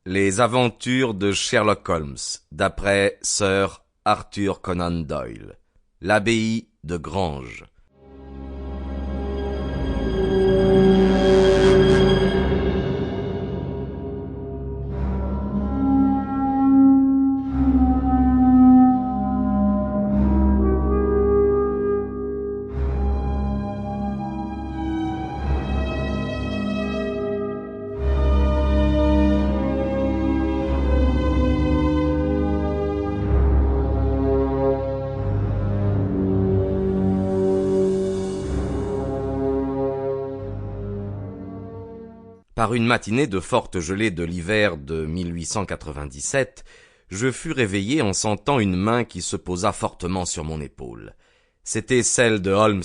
Les aventures de Sherlock Holmes, d'après Sir Arthur Conan Doyle. L'abbaye de Granges. Par une matinée de forte gelée de l'hiver de 1897, je fus réveillé en sentant une main qui se posa fortement sur mon épaule. C'était celle de Holmes,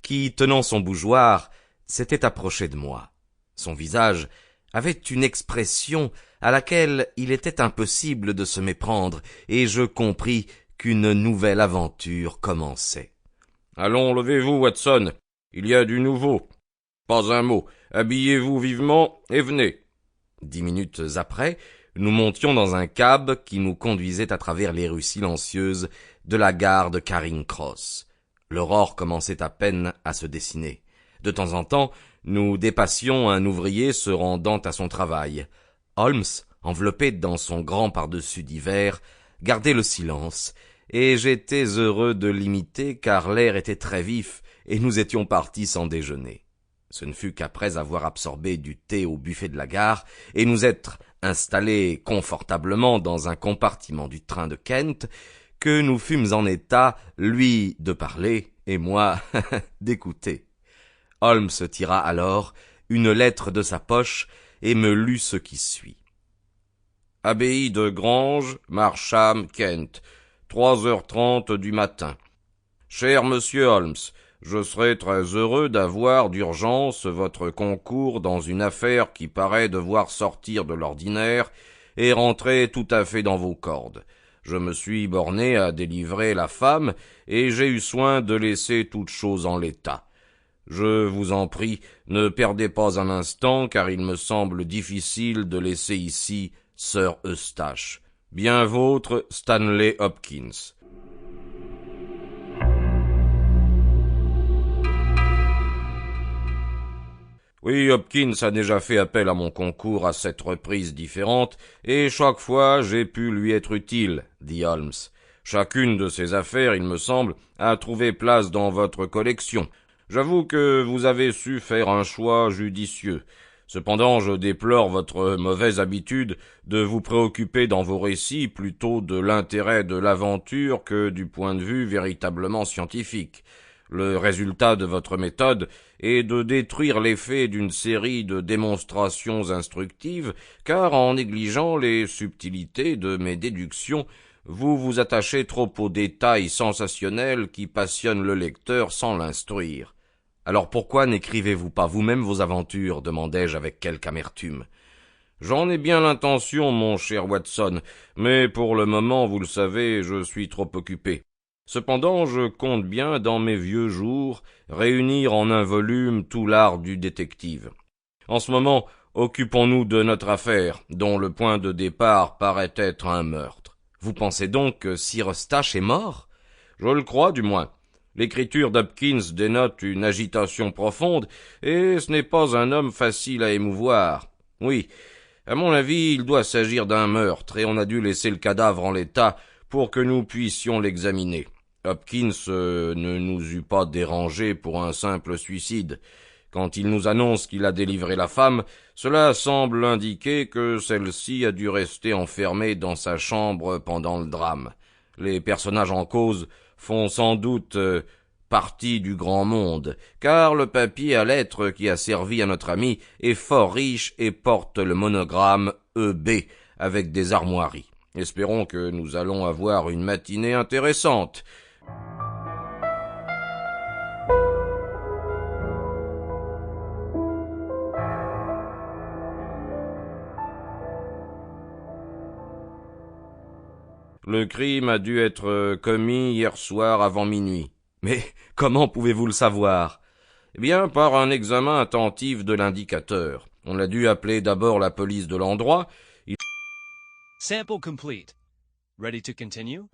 qui, tenant son bougeoir, s'était approché de moi. Son visage avait une expression à laquelle il était impossible de se méprendre, et je compris qu'une nouvelle aventure commençait. « Allons, levez-vous, Watson, il y a du nouveau. Pas un mot. Habillez-vous vivement et venez. » 10 minutes après, nous montions dans un cab qui nous conduisait à travers les rues silencieuses de la gare de Charing Cross. L'aurore commençait à peine à se dessiner. De temps en temps, nous dépassions un ouvrier se rendant à son travail. Holmes, enveloppé dans son grand pardessus d'hiver, gardait le silence, et j'étais heureux de l'imiter car l'air était très vif et nous étions partis sans déjeuner. Ce ne fut qu'après avoir absorbé du thé au buffet de la gare et nous être installés confortablement dans un compartiment du train de Kent que nous fûmes en état, lui de parler et moi d'écouter. Holmes tira alors une lettre de sa poche et me lut ce qui suit. « Abbaye de Granges, Marsham, Kent, 3h30 du matin. Cher monsieur Holmes, je serais très heureux d'avoir d'urgence votre concours dans une affaire qui paraît devoir sortir de l'ordinaire et rentrer tout à fait dans vos cordes. Je me suis borné à délivrer la femme et j'ai eu soin de laisser toute chose en l'état. Je vous en prie, ne perdez pas un instant car il me semble difficile de laisser ici Sir Eustache. Bien vôtre, Stanley Hopkins. » Oui, Hopkins a déjà fait appel à mon concours à 7 reprises différentes, et chaque fois j'ai pu lui être utile, dit Holmes. Chacune de ces affaires, il me semble, a trouvé place dans votre collection. J'avoue que vous avez su faire un choix judicieux. Cependant, je déplore votre mauvaise habitude de vous préoccuper dans vos récits plutôt de l'intérêt de l'aventure que du point de vue véritablement scientifique. Le résultat de votre méthode est de détruire l'effet d'une série de démonstrations instructives, car en négligeant les subtilités de mes déductions, vous vous attachez trop aux détails sensationnels qui passionnent le lecteur sans l'instruire. Alors pourquoi n'écrivez-vous pas vous-même vos aventures, demandai-je avec quelque amertume. J'en ai bien l'intention, mon cher Watson, mais pour le moment, vous le savez, je suis trop occupé. Cependant, je compte bien, dans mes vieux jours, réunir en un volume tout l'art du détective. En ce moment, occupons-nous de notre affaire, dont le point de départ paraît être un meurtre. Vous pensez donc que Sir Eustache est mort? Je le crois, du moins. L'écriture d'Hopkins dénote une agitation profonde, et ce n'est pas un homme facile à émouvoir. Oui, à mon avis, il doit s'agir d'un meurtre, et on a dû laisser le cadavre en l'état pour que nous puissions l'examiner. Hopkins ne nous eût pas dérangés pour un simple suicide. Quand il nous annonce qu'il a délivré la femme, cela semble indiquer que celle-ci a dû rester enfermée dans sa chambre pendant le drame. Les personnages en cause font sans doute partie du grand monde, car le papier à lettres qui a servi à notre ami est fort riche et porte le monogramme E.B. avec des armoiries. Espérons que nous allons avoir une matinée intéressante. Le crime a dû être commis hier soir avant minuit. Mais comment pouvez-vous le savoir? Eh bien, par un examen attentif de l'indicateur. On a dû appeler d'abord la police de l'endroit. Sample complete. Ready to continue?